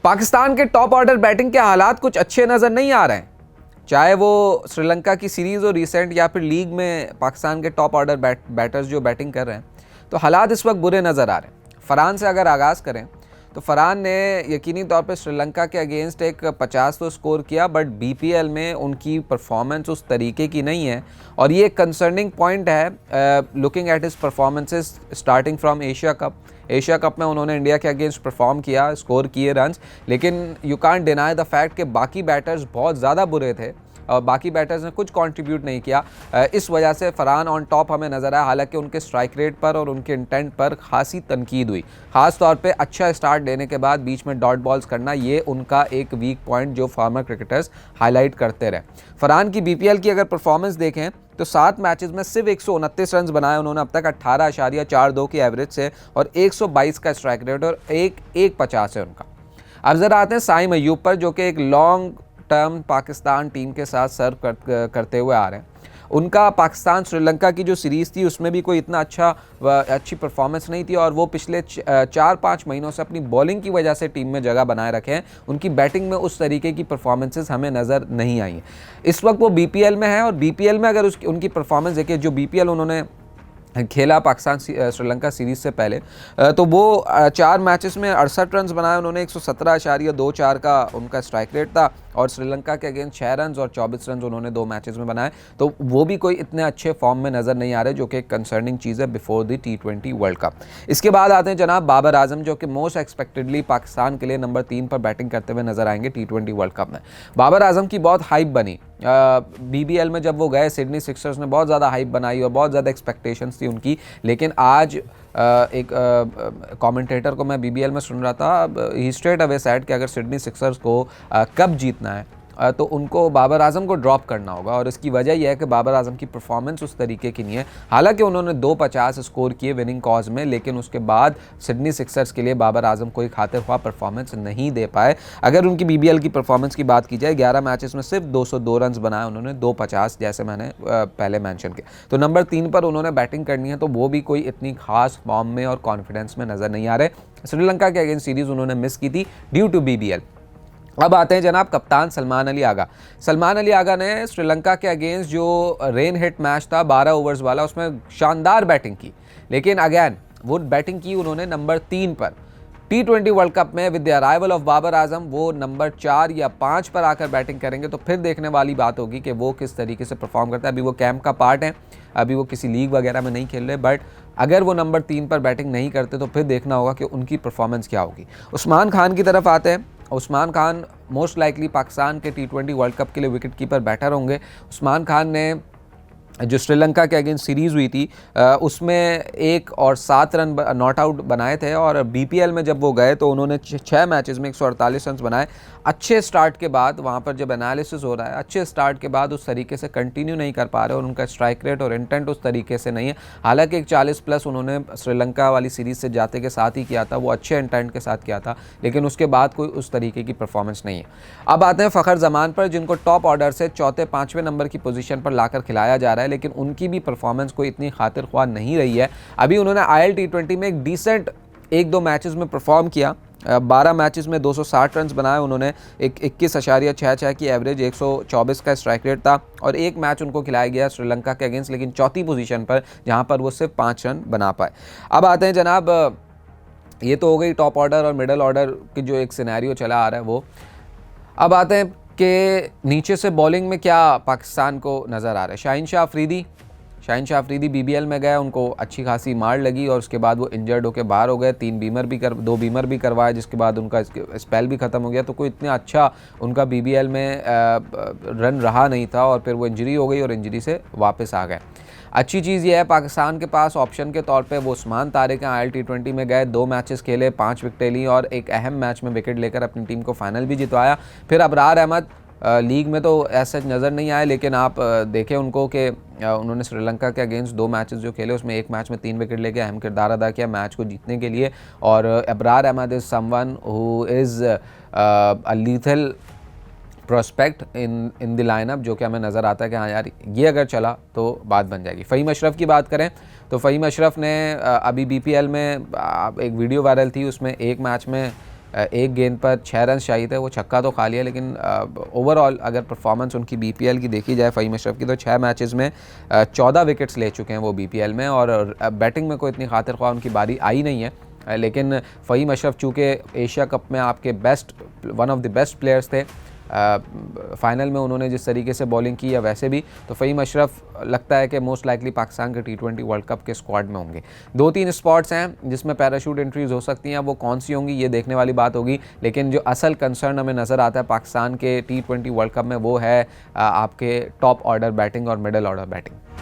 पाकिस्तान के top order batting के हालात कुछ अच्छे नज़र नहीं आ रहे हैं, चाहे वो श्रीलंका की सीरीज़ हो रिसेंट या फिर लीग में पाकिस्तान के टॉप ऑर्डर बैटर्स जो बैटिंग कर रहे हैं, तो हालात इस वक्त बुरे नज़र आ रहे हैं। फरहान से अगर आगाज़ करें तो फरहान ने यकीनी तौर पे श्रीलंका के अगेंस्ट एक 50 तो स्कोर किया, बट बीपीएल में उनकी परफॉर्मेंस उस तरीके की नहीं है और ये एक कंसर्निंग पॉइंट है looking at his performances starting from Asia cup में उन्होंने इंडिया के अगेंस्ट परफॉर्म किया, स्कोर किए रन्स, लेकिन you can't deny the fact कि बाकी बैटर्स बहुत ज़्यादा बुरे थे और बाकी बैटर्स ने कुछ कंट्रीब्यूट नहीं किया। इस वजह से फरहान ऑन टॉप हमें नज़र आया, हालांकि उनके स्ट्राइक रेट पर और उनके इंटेंट पर खासी तनकीद हुई, ख़ास तौर पे अच्छा स्टार्ट देने के बाद बीच में डॉट बॉल्स करना, ये उनका एक वीक पॉइंट जो फॉर्मर क्रिकेटर्स हाईलाइट करते रहे। फरहान की बीपीएल की अगर परफॉर्मेंस देखें तो 7 मैचेस में सिर्फ 129 रन बनाए उन्होंने अब तक 18.42 की एवरेज से और 122 का स्ट्राइक रेट और 1.50 है उनका। अब ज़रा आते हैं साइम अय्यूब पर, जो कि एक लॉन्ग टर्म पाकिस्तान टीम के साथ सर्व करते हुए आ रहे हैं। उनका पाकिस्तान श्रीलंका की जो सीरीज़ थी उसमें भी कोई इतना अच्छी परफॉर्मेंस नहीं थी और वो पिछले 4-5 महीनों से अपनी बॉलिंग की वजह से टीम में जगह बनाए रखे हैं। उनकी बैटिंग में उस तरीके की परफॉर्मेंसेस हमें नज़र नहीं आई हैं। इस वक्त वो बीपीएल में है और बीपीएल में अगर उनकी परफॉर्मेंस देखिए, जो बीपीएल उन्होंने खेला पाकिस्तान श्रीलंका सीरीज़ से पहले, तो वो 4 मैचेस में 68 रन बनाए उन्होंने, 117.24 का उनका स्ट्राइक रेट था और श्रीलंका के अगेंस्ट 6 रन और 24 रन उन्होंने 2 मैचेस में बनाए, तो वो भी कोई इतने अच्छे फॉर्म में नज़र नहीं आ रहे, जो कि एक कंसर्निंग चीज़ है before the T20 world cup. इसके बाद आते हैं जनाब बाबर आजम, जो कि मोस्ट एक्सपेक्टेडली पाकिस्तान के लिए नंबर 3 पर बैटिंग करते हुए नजर आएंगे T20 वर्ल्ड कप में। बाबर आजम की बहुत हाइप बनी बीबीएल में, जब वो गए सिडनी सिक्सर्स ने बहुत ज़्यादा हाइप बनाई और बहुत ज़्यादा एक्सपेक्टेशंस थी उनकी, लेकिन आज एक कमेंटेटर को मैं बीबीएल में सुन रहा था, ही स्ट्रेट अवे सेड कि अगर सिडनी सिक्सर्स को कप जीतना है तो उनको बाबर आजम को ड्रॉप करना होगा और इसकी वजह यह है कि बाबर आजम की परफॉर्मेंस उस तरीके की नहीं है। हालांकि उन्होंने 250 स्कोर किए विनिंग कॉज में, लेकिन उसके बाद सिडनी सिक्सर्स के लिए बाबर आजम कोई खातिर ख्वाह परफॉर्मेंस नहीं दे पाए। अगर उनकी बीबीएल की परफॉर्मेंस की बात की जाए, 11 मैचेस में सिर्फ 202 रन बनाए उन्होंने, 250 जैसे मैंने पहले मैंशन किया, तो नंबर 3 पर उन्होंने बैटिंग करनी है, तो वो भी कोई इतनी खास फॉर्म में और कॉन्फिडेंस में नज़र नहीं आ रहे। श्रीलंका के अगेंस्ट सीरीज़ उन्होंने मिस की थी ड्यू टू बीबीएल। अब आते हैं जनाब कप्तान सलमान अली आगा। सलमान अली आगा ने श्रीलंका के अगेंस्ट जो रेन हिट मैच था 12 ओवर्स वाला, उसमें शानदार बैटिंग की, लेकिन अगेन वो बैटिंग की उन्होंने नंबर 3 पर। T20 वर्ल्ड कप में with the arrival of Babar Azam वो नंबर 4 या 5 पर आकर बैटिंग करेंगे, तो फिर देखने वाली बात होगी कि वो किस तरीके से परफॉर्म करता है। अभी वो कैंप का पार्ट है, अभी वो किसी लीग वगैरह में नहीं खेल रहे, बट अगर वो नंबर 3 पर बैटिंग नहीं करते तो फिर देखना होगा कि उनकी परफॉर्मेंस क्या होगी। उस्मान खान की तरफ आते हैं। उस्मान खान मोस्ट लाइकली पाकिस्तान के T20 वर्ल्ड कप के लिए विकेट कीपर बैटर होंगे। उस्मान खान ने जो श्रीलंका के अगेंस्ट सीरीज़ हुई थी उसमें 1 और 7 रन नॉट आउट बनाए थे और बीपीएल में जब वो गए तो उन्होंने 6 मैचेस में 148 रन बनाए। अच्छे स्टार्ट के बाद वहाँ पर जब एनालिसिस हो रहा है, अच्छे स्टार्ट के बाद उस तरीके से कंटिन्यू नहीं कर पा रहे और उनका स्ट्राइक रेट और इंटेंट उस तरीके से नहीं है। हालांकि एक 40+ उन्होंने श्रीलंका वाली सीरीज़ से जाते के साथ ही किया था, वो अच्छे इंटेंट के साथ किया था, लेकिन उसके बाद कोई उस तरीके की परफॉर्मेंस नहीं है। अब आते हैं फ़खर जमान पर, जिनको टॉप ऑर्डर से 4-5वें नंबर की पोजीशन पर लाकर खिलाया जा रहा है, लेकिन उनकी भी परफॉर्मेंस कोई इतनी खातिर ख्वाह नहीं रही है। अभी उन्होंने IL T20 में एक डिसेंट 1-2 मैचेस में परफॉर्म किया, 12 मैचेस में 260 रन बनाए उन्होंने, एक 21.66 की एवरेज, 124 का स्ट्राइक रेट था और एक मैच उनको खिलाया गया श्रीलंका के अगेंस्ट, लेकिन चौथी पोजीशन पर, जहां पर वो सिर्फ 5 रन बना पाए। अब आते हैं जनाब, ये तो हो गई टॉप ऑर्डर और मिडल ऑर्डर की जो एक सिनेरियो चला आ रहा है वो। अब आते हैं कि नीचे से बॉलिंग में क्या पाकिस्तान को नज़र आ रहा है। शाहीन शाह अफरीदी बीबीएल में गए, उनको अच्छी खासी मार लगी और उसके बाद वो इंजर्ड होकर बाहर हो गए, 2 बीमर भी करवाए, जिसके बाद उनका स्पेल भी ख़त्म हो गया, तो कोई इतना अच्छा उनका बीबीएल में रन रहा नहीं था और फिर वो इंजरी हो गई और इंजरी से वापस आ गए। अच्छी चीज़ ये है पाकिस्तान के पास ऑप्शन के तौर पे वो उस्मान तारिक IL T20 में गए, 2 मैचेस खेले, 5 विकेटें ली और एक अहम मैच में विकेट लेकर अपनी टीम को फाइनल भी जितवाया। फिर अबरार अहमद लीग में तो ऐसा नज़र नहीं आए, लेकिन आप देखें उनको कि उन्होंने श्रीलंका के अगेंस्ट 2 मैचेस जो खेले उसमें एक मैच में 3 विकेट लेके अहम किरदार अदा किया मैच को जीतने के लिए। और Abrar Ahmed is someone who is a lethal prospect in the lineup, जो कि हमें नज़र आता है कि हाँ यार ये अगर चला तो बात बन जाएगी। फ़हीम अशरफ की बात करें तो फ़हीम अशरफ ने अभी बीपीएल में एक वीडियो वायरल थी, उसमें एक मैच में एक गेंद पर 6 रन चाहिए थे, वो छक्का तो खा लिया, लेकिन ओवरऑल अगर परफॉर्मेंस उनकी बीपीएल की देखी जाए फ़हीम अशरफ की, तो 6 मैचेस में 14 विकेट्स ले चुके हैं वो बीपीएल में, और बैटिंग में कोई इतनी खातिर ख्वाह उनकी बारी आई नहीं है। लेकिन फ़हीम अशरफ चूँकि एशिया कप में आपके one of the best players थे, फाइनल में उन्होंने जिस तरीके से बॉलिंग की या वैसे भी, तो फ़हीम अशरफ लगता है कि मोस्ट लाइकली पाकिस्तान के T20 वर्ल्ड कप के स्क्वाड में होंगे। 2-3 स्पॉट्स हैं जिसमें पैराशूट एंट्रीज हो सकती हैं, वो कौन सी होंगी ये देखने वाली बात होगी, लेकिन जो असल कंसर्न हमें नज़र आता है पाकिस्तान के T20 वर्ल्ड कप में वो है आपके टॉप ऑर्डर बैटिंग और मिडल ऑर्डर बैटिंग।